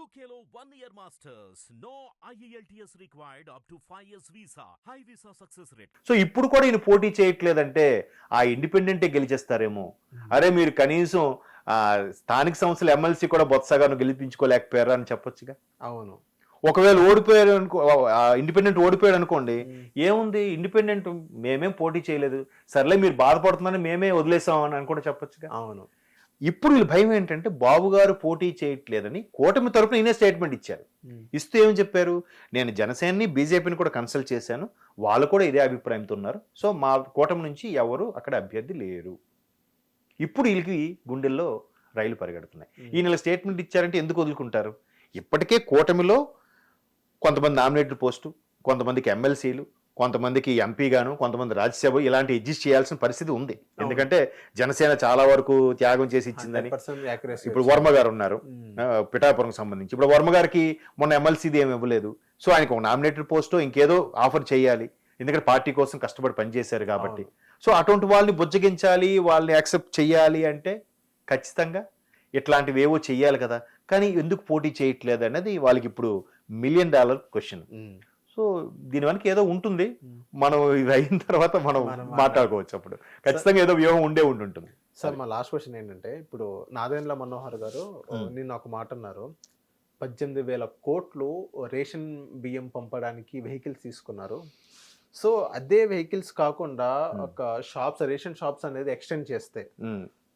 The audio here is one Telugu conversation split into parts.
UKLO 1 year masters. No IELTS required up to 5 years visa. High visa success rate. So ఇప్పుడు కూడా ఈయన పోటీ చేయట్లేదంటే ఆ ఇండిపెండెంటే గెలిచేస్తారేమో. అరే మీరు కనీసం స్థానిక సంస్థల ఎమ్మెల్సీ కూడా బొత్సగాను గెలిపించుకోలేకపోయారా అని చెప్పొచ్చుగా. అవును. ఒకవేళ ఓడిపోయారు అనుకో, ఇండిపెండెంట్ ఓడిపోయాడు అనుకోండి, ఏముంది ఇండిపెండెంట్ మేమేం పోటీ చేయలేదు, సర్లే మీరు బాధపడుతున్నారని మేమే వదిలేసాం అని కూడా చెప్పొచ్చుగా. అవును. ఇప్పుడు వీళ్ళ భయం ఏంటంటే బాబు గారు పోటీ చేయట్లేదని కూటమి తరపున ఈయనే స్టేట్మెంట్ ఇచ్చారు. ఇస్తూ ఏమని చెప్పారు, నేను జనసేనని బీజేపీని కూడా కన్సల్ట్ చేశాను, వాళ్ళు కూడా ఇదే అభిప్రాయంతో ఉన్నారు, సో మా కూటమి నుంచి ఎవరు అక్కడ అభ్యర్థి లేరు. ఇప్పుడు వీళ్ళకి గుండెల్లో రైలు పరిగెడుతున్నాయి. ఈయన స్టేట్మెంట్ ఇచ్చారంటే ఎందుకు వదులుకుంటారు? ఇప్పటికే కూటమిలో కొంతమంది నామినేటెడ్ పోస్టు, కొంతమందికి ఎమ్మెల్సీలు, కొంతమందికి ఎంపీ గాను, కొంతమంది రాజ్యసభ ఇలాంటి అడ్జస్ట్ చేయాల్సిన పరిస్థితి ఉంది. ఎందుకంటే జనసేన చాలా వరకు త్యాగం చేసి ఇచ్చిందని. ఇప్పుడు వర్మ గారు ఉన్నారు పిఠాపురం సంబంధించి, ఇప్పుడు వర్మ గారికి మొన్న ఎమ్మెల్సీది ఏమి ఇవ్వలేదు, సో ఆయనకు ఒక నామినేటెడ్ పోస్టో ఇంకేదో ఆఫర్ చేయాలి, ఎందుకంటే పార్టీ కోసం కష్టపడి పనిచేశారు కాబట్టి. సో అటువంటి వాళ్ళని బుజ్జగించాలి, వాళ్ళని యాక్సెప్ట్ చేయాలి అంటే ఖచ్చితంగా ఇట్లాంటివి ఏవో చెయ్యాలి కదా. కానీ ఎందుకు పోటీ చేయట్లేదు అనేది వాళ్ళకి ఇప్పుడు $1 మిలియన్ క్వశ్చన్. సో దీని వెనక ఏదో ఉంటుంది, మనం ఇది అయిన తర్వాత మనం మాట్లాడుకోవచ్చు. అప్పుడు ఖచ్చితంగా ఏదో వ్యూహం ఉంటుంటుంది. సార్ మా లాస్ట్ క్వశ్చన్ ఏంటంటే, ఇప్పుడు నాదెండ్ల మనోహర్ గారు నిన్న ఒక మాట అన్నారు, 18,000 కోట్లు రేషన్ బియ్యం పంపడానికి వెహికల్స్ తీసుకున్నారు. సో అదే వెహికల్స్ కాకుండా ఒక రేషన్ షాప్స్ అనేది ఎక్స్టెండ్ చేస్తే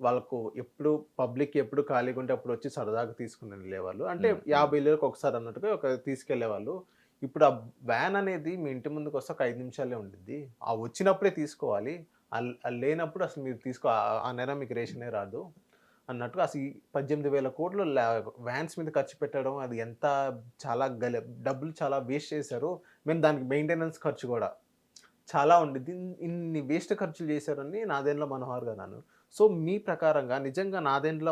వాళ్ళకు ఎప్పుడు పబ్లిక్ ఎప్పుడు ఖాళీగా ఉంటే అప్పుడు వచ్చి సరదాగా తీసుకుని వెళ్ళేవాళ్ళు, అంటే 50 ఏళ్ళకి ఒకసారి అన్నట్టుగా తీసుకెళ్లేవాళ్ళు. ఇప్పుడు ఆ వ్యాన్ అనేది మీ ఇంటి ముందుకు వస్తే ఒక 5 నిమిషాలే ఉంటుంది, ఆ వచ్చినప్పుడే తీసుకోవాలి, లేనప్పుడు అసలు మీరు ఆ నెల మీకు రేషనే రాదు అన్నట్టుగా. అసలు 18,000 కోట్లు వ్యాన్స్ మీద ఖర్చు పెట్టడం, అది ఎంత చాలా డబ్బులు చాలా వేస్ట్ చేశారు. మేము దానికి మెయింటెనెన్స్ ఖర్చు కూడా చాలా ఉండిద్ది, ఇన్ని వేస్ట్ ఖర్చులు చేశారని నాదెండ్ల మనోహర్ గారు అన్నారు. సో మీ ప్రకారంగా నిజంగా నాదెండ్ల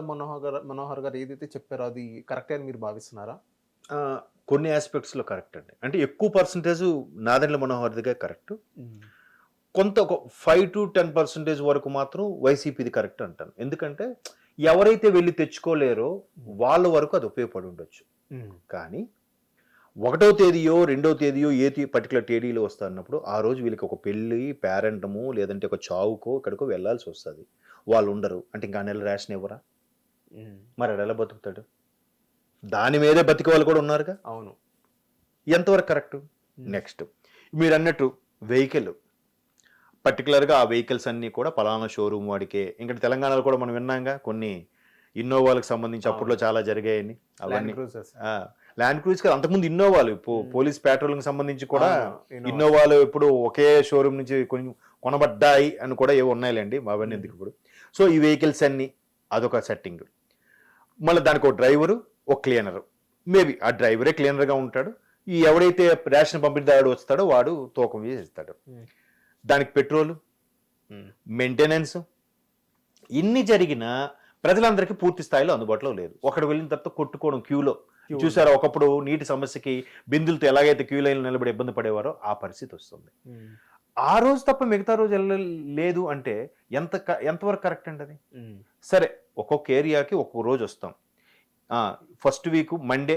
మనోహర్ గారు ఏదైతే చెప్పారో అది కరెక్టే అని మీరు భావిస్తున్నారా? కొన్ని ఆస్పెక్ట్స్లో కరెక్ట్ అండి, అంటే ఎక్కువ పర్సంటేజ్ నాదెండ్ల మనోహర్దిగా కరెక్ట్, కొంత ఒక 5 to 10% వరకు మాత్రం వైసీపీది కరెక్ట్ అంటాను. ఎందుకంటే ఎవరైతే వెళ్ళి తెచ్చుకోలేరో వాళ్ళ వరకు అది ఉపయోగపడి ఉండొచ్చు. కానీ 1వ తేదీయో 2వ తేదీయో పర్టికులర్ తేదీలో వస్తా అన్నప్పుడు ఆ రోజు వీళ్ళకి ఒక పెళ్ళి, పేరెంటము, లేదంటే ఒక చావుకో ఇక్కడికో వెళ్ళాల్సి వస్తుంది, వాళ్ళు ఉండరు అంటే ఇంకా నెల రేషన్ ఇవ్వరా, మరి ఎలా బతుకుతాడు? దాని మీదే బతికే వాళ్ళు కూడా ఉన్నారుగా. అవును. ఎంతవరకు కరెక్ట్? నెక్స్ట్ మీరు అన్నట్టు వెహికల్, పర్టికులర్గా ఆ వెహికల్స్ అన్నీ కూడా పలానా షోరూమ్ వాడికే. ఇంకా తెలంగాణలో కూడా మనం విన్నాంగా కొన్ని ఇన్నోవాలకు సంబంధించి అప్పట్లో చాలా జరిగాయని. అవన్నీ ల్యాండ్ క్రూజ్ కాదు, అంతకుముందు ఇన్నోవాలు, పోలీస్ పెట్రోలింగ్ సంబంధించి కూడా ఇన్నోవాలు ఇప్పుడు ఒకే షోరూమ్ నుంచి కొనబడ్డాయి అని కూడా ఏవో ఉన్నాయిలేండి, అవన్నీ ఎందుకు ఇప్పుడు. సో ఈ వెహికల్స్ అన్ని అదొక సెట్టింగ్. మళ్ళీ దానికి ఒక డ్రైవరు, ఒక క్లీనరు, మేబీ ఆ డ్రైవరే క్లీనర్గా ఉంటాడు, ఈ ఎవడైతే రేషన్ పంపిణీదారుడు వస్తాడో వాడు తూకం చేస్తాడు. దానికి పెట్రోలు, మెయింటెనెన్స్, ఇన్ని జరిగినా ప్రజలందరికీ పూర్తి స్థాయిలో అందుబాటులో లేదు. ఒకడు వెళ్ళిన తర్వాత కొట్టుకోవడం క్యూలో చూసారా, ఒకప్పుడు నీటి సమస్యకి బిందులతో ఎలాగైతే క్యూ లైన్లో నిలబడి ఇబ్బంది పడేవారో ఆ పరిస్థితి వస్తుంది. ఆ రోజు తప్ప మిగతా రోజు వెళ్ళలేదు అంటే ఎంతవరకు కరెక్ట్ అండి అది? సరే, ఒక్కొక్క ఏరియాకి ఒక్కొక్క రోజు వస్తాం, ఫస్ట్ వీక్ మండే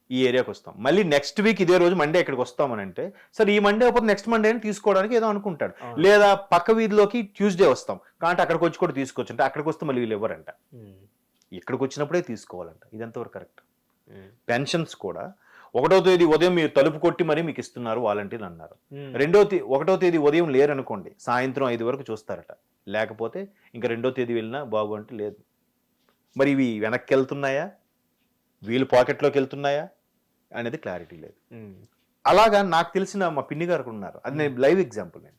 ఈ ఏరియాకి వస్తాం, మళ్ళీ నెక్స్ట్ వీక్ ఇదే రోజు మండే ఇక్కడికి వస్తామని అంటే, సరే ఈ మండే అయిపోతే నెక్స్ట్ మండే అని తీసుకోవడానికి ఏదో అనుకుంటాడు. లేదా పక్క వీధిలోకి ట్యూస్డే వస్తాం కాబట్టి అక్కడికి వచ్చి కూడా తీసుకోవచ్చు అంటే, అక్కడికి వస్తే మళ్ళీ వీళ్ళు ఎవరంట, ఇక్కడికి వచ్చినప్పుడే తీసుకోవాలంట. ఇది ఎంతవరకు కరెక్ట్? పెన్షన్స్ కూడా 1వ తేదీ ఉదయం మీరు తలుపు కొట్టి మరీ మీకు ఇస్తున్నారు వాలంటీర్లు అన్నారు. 1వ తేదీ ఉదయం లేరనుకోండి, సాయంత్రం 5 వరకు చూస్తారట, లేకపోతే ఇంకా 2వ తేదీ వెళ్ళినా బాగు అంటే లేదు. మరి ఇవి వెనక్కి వెళ్తున్నాయా, వీళ్ళు పాకెట్లోకి వెళ్తున్నాయా అనేది క్లారిటీ లేదు. అలాగా నాకు తెలిసిన మా పిన్ని గారు ఉన్నారు, అది నేను లైవ్ ఎగ్జాంపుల్ నేను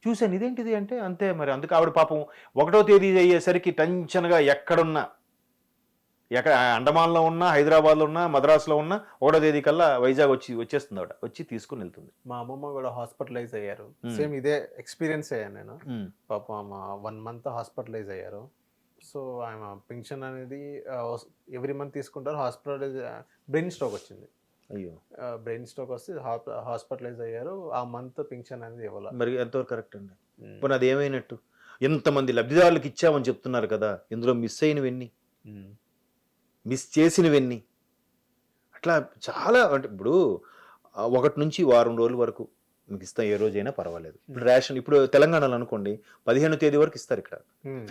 చూశాను. ఇదేంటిది అంటే అంతే మరి, అందుకే ఆవిడ పాపం 1వ తేదీ అయ్యేసరికి టెన్షన్గా ఎక్కడున్నా, ఎక్కడ అండమాన్లో ఉన్నా, హైదరాబాద్లో ఉన్నా, మద్రాసులో ఉన్నా 1వ తేదీ కల్లా వైజాగ్ వచ్చేస్తుంది, ఆవిడ వచ్చి తీసుకుని వెళ్తుంది. మా అమ్మమ్మ కూడా హాస్పిటలైజ్ అయ్యారు, సేమ్ ఇదే ఎక్స్పీరియన్స్ అయ్యాను నేను. పాపం 1 month హాస్పిటలైజ్ అయ్యారు. సో ఆయన పెన్షన్ అనేది ఎవ్రీ మంత్ తీసుకుంటారు. బ్రెయిన్ స్ట్రోక్ వచ్చింది. అయ్యో, బ్రెయిన్ స్ట్రోక్ వస్తే హాస్పిటలైజ్ అయ్యారు. ఆ మంత్ పెన్షన్ అనేది ఇవ్వాలి. మరి ఎంతవరకు కరెక్ట్ అండి? ఇప్పుడు అది ఏమైనట్టు? ఎంతమంది లబ్ధిదారులకు ఇచ్చామని చెప్తున్నారు కదా, ఇందులో మిస్ అయినవన్నీ, మిస్ చేసినవన్నీ అట్లా చాలా అంటే ఇప్పుడు 1 నుంచి వారం రోజుల వరకు మీకు ఇస్తాం ఏ రోజైనా పర్వాలేదు. ఇప్పుడు రేషన్ ఇప్పుడు తెలంగాణలో అనుకోండి 15వ తేదీ వరకు ఇస్తారు ఇక్కడ.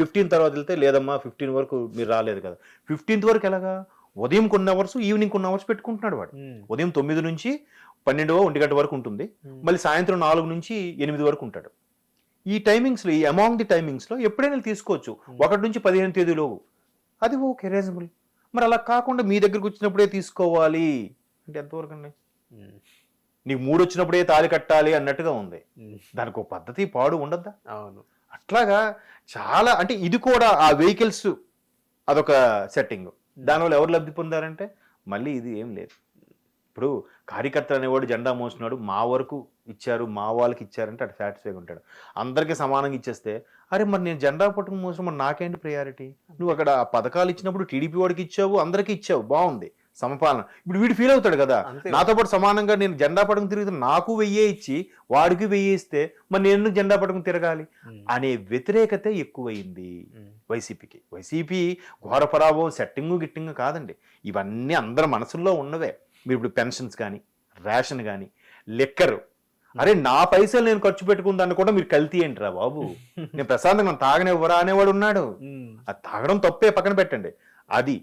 15 తర్వాత వెళ్తే లేదమ్మా 15 వరకు మీరు రాలేదు కదా. 15th వరకు ఎలాగా ఉదయం కొన్ని అవర్స్ ఈవినింగ్ కొన్ని అవర్స్ పెట్టుకుంటున్నాడు వాడు. ఉదయం 9 నుంచి 12 1 గంట వరకు ఉంటుంది, మళ్ళీ సాయంత్రం 4 నుంచి 8 వరకు ఉంటాడు. ఈ టైమింగ్స్లో ఈ అమాంగ్ ది టైమింగ్స్లో ఎప్పుడైనా తీసుకోవచ్చు 1 నుంచి 15 తేదీలోపు. అది ఓకే రీజనబుల్. మరి అలా కాకుండా మీ దగ్గరకు వచ్చినప్పుడే తీసుకోవాలి అంటే ఎంతవరకు అండి? నీకు 3 వచ్చినప్పుడే తాళి కట్టాలి అన్నట్టుగా ఉంది. దానికి ఒక పద్ధతి పాడు ఉండద్దా? అవును. అట్లాగా చాలా అంటే ఇది కూడా ఆ వెహికల్స్ అదొక సెట్టింగ్. దానివల్ల ఎవరు లబ్ధి పొందారంటే మళ్ళీ ఇది ఏం లేదు. ఇప్పుడు కార్యకర్త అనేవాడు జెండా మోసినాడు, మా వరకు ఇచ్చారు మా వాళ్ళకి ఇచ్చారంటే అటు సాటిస్ఫైగా ఉంటాడు. అందరికీ సమానంగా ఇచ్చేస్తే అరే మరి నేను జెండా పట్టుకుని మోసిన మరి నాకేంటి ప్రయారిటీ? నువ్వు అక్కడ ఆ పథకాలు ఇచ్చినప్పుడు టీడీపీ వాడికి ఇచ్చావు, అందరికీ ఇచ్చావు, బాగుంది సమపాలన. ఇప్పుడు వీడు ఫీల్ అవుతాడు కదా, నాతో పాటు సమానంగా నేను జెండా పట్టుకుని తిరిగితే నాకు 1000 ఇచ్చి వాడికి 1000 ఇస్తే మరి నేను జెండా పట్టుకుని తిరగాలి అనే వ్యతిరేకత ఎక్కువైంది వైసీపీకి. వైసీపీ ఘోర పరాభవం సెట్టింగు గిట్టింగు కాదండి, ఇవన్నీ అందరి మనసుల్లో ఉన్నవే. మీరు ఇప్పుడు పెన్షన్స్ కానీ రేషన్ కానీ లిక్కర్, అరే నా పైసలు నేను ఖర్చు పెట్టుకుందాన్ని కూడా మీరు కల్తీ ఏంటిరా బాబు, నేను ప్రశాంతంగా నన్ను తాగనివ్వరా అనేవాడు ఉన్నాడు. అది తాగడం తప్పే, పక్కన పెట్టండి. అది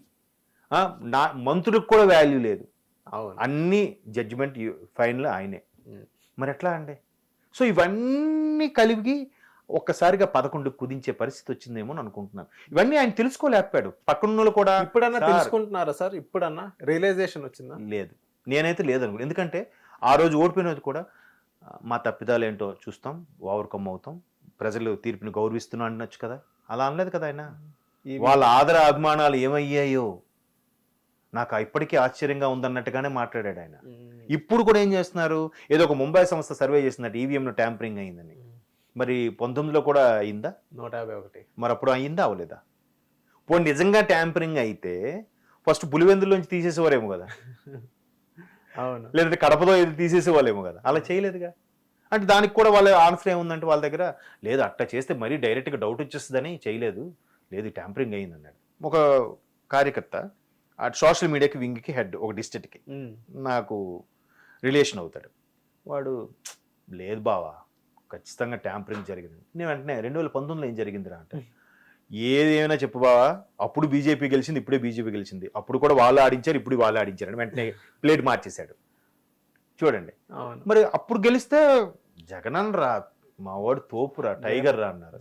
నా మంత్రులకు కూడా వాల్యూ లేదు, అన్ని జడ్జిమెంట్ ఫైనల్ ఆయనే. మరి ఎట్లా అండి? సో ఇవన్నీ కలిగి ఒక్కసారిగా 11 కుదించే పరిస్థితి వచ్చిందేమో అని అనుకుంటున్నాను. ఇవన్నీ ఆయన తెలుసుకోలేకపోయాడు. పక్కన కూడా ఇప్పుడన్నా తెలుసుకుంటున్నారా సార్? ఇప్పుడన్నా రియలైజేషన్ వచ్చిందా? లేదు, నేనైతే లేదనుకో. ఎందుకంటే ఆ రోజు ఓడిపోయినది కూడా మా తప్పిదాలు ఏంటో చూస్తాం, ఓవర్కమ్ అవుతాం, ప్రజలు తీర్పుని గౌరవిస్తున్నా అనొచ్చు కదా. అలా అనలేదు కదా ఆయన. వాళ్ళ ఆదర అభిమానాలు ఏమయ్యాయో నాకు ఇప్పటికీ ఆశ్చర్యంగా ఉందన్నట్టుగానే మాట్లాడాడు ఆయన. ఇప్పుడు కూడా ఏం చేస్తున్నారు, ఏదో ఒక ముంబై సంస్థ సర్వే చేసిందట ఈవీఎంలో ట్యాంపరింగ్ అయిందని. మరి 19లో కూడా అయిందా? 151. మరి అప్పుడు అయిందా అవలేదా? పోనీ నిజంగా ట్యాంపరింగ్ అయితే ఫస్ట్ పులివెందులోంచి తీసేసేవారేమో కదా, అవును, లేదంటే కడపలో ఇది తీసేసేవాళ్ళేమో కదా. అలా చేయలేదుగా. అంటే దానికి కూడా వాళ్ళ ఆన్సర్ ఏముందంటే వాళ్ళ దగ్గర లేదు, అట్లా చేస్తే మరీ డైరెక్ట్గా డౌట్ వచ్చేస్తుందని చేయలేదు, లేదు ట్యాంపరింగ్ అయింది అన్నాడు. ఒక కార్యకర్త అటు సోషల్ మీడియాకి వింగ్కి హెడ్, ఒక డిస్ట్రిక్ట్కి నాకు రిలేషన్ అవుతాడు. వాడు లేదు బావా ఖచ్చితంగా ట్యాంపరింగ్ జరిగింది. నేను వెంటనే 2019లో ఏం జరిగిందిరా అంటే, ఏదేమైనా చెప్పు బావా, అప్పుడు బీజేపీ గెలిచింది, ఇప్పుడే బీజేపీ గెలిచింది, అప్పుడు కూడా వాళ్ళు ఆడించారు, ఇప్పుడు వాళ్ళు ఆడించారు అని వెంటనే ప్లేట్ మార్చేశాడు. చూడండి, మరి అప్పుడు గెలిస్తే జగనన్ రా మా వాడు తోపురా టైగర్ రా అన్నారు,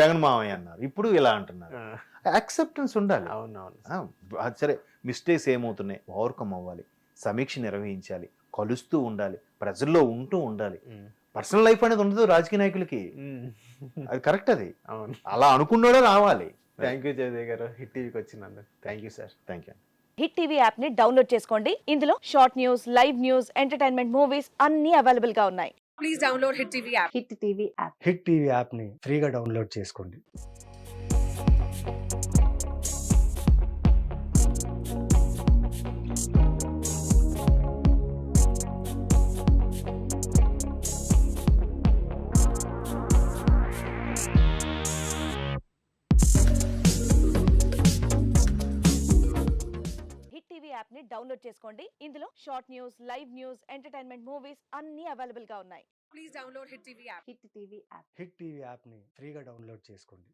జగన్ మావయ్య అన్నారు, ఇప్పుడు ఇలా అంటున్నారు. యాక్సెప్టెన్స్ ఉండాలి. అది సరే, మిస్టేక్స్ ఏమవుతున్నాయి ఓవర్కమ్ అవ్వాలి, సమీక్ష నిర్వహించాలి, కలుస్తూ ఉండాలి, ప్రజల్లో ఉంటూ ఉండాలి. పర్సనల్ లైఫ్ అనేది ఉండదు రాజకీయ నాయకులకి, అది కరెక్ట్. అది అలా అనుకున్నాడే రావాలి. థ్యాంక్ యూ జయదేవ్ గారు, హిట్ టీవీకి వచ్చినందుకు. Thank you sir. Thank you. Hit TV app ని డౌన్లోడ్ చేసుకోండి. ఇందులో short news, live news, entertainment movies అన్ని అవైలబుల్ గా ఉన్నాయి. Please download hit TV app. Hit TV app. Hit TV యాప్ని ఫ్రీగా డౌన్లోడ్ చేసుకోండి. హిట్ టీవీ యాప్ ని డౌన్లోడ్ చేసుకోండి. ఇందులో short news, live news, entertainment movies అన్ని అవైలబుల్ గా ఉన్నాయి. Please download hit TV app. Hit TV app. Hit TV యాప్ని ఫ్రీగా డౌన్లోడ్ చేసుకోండి.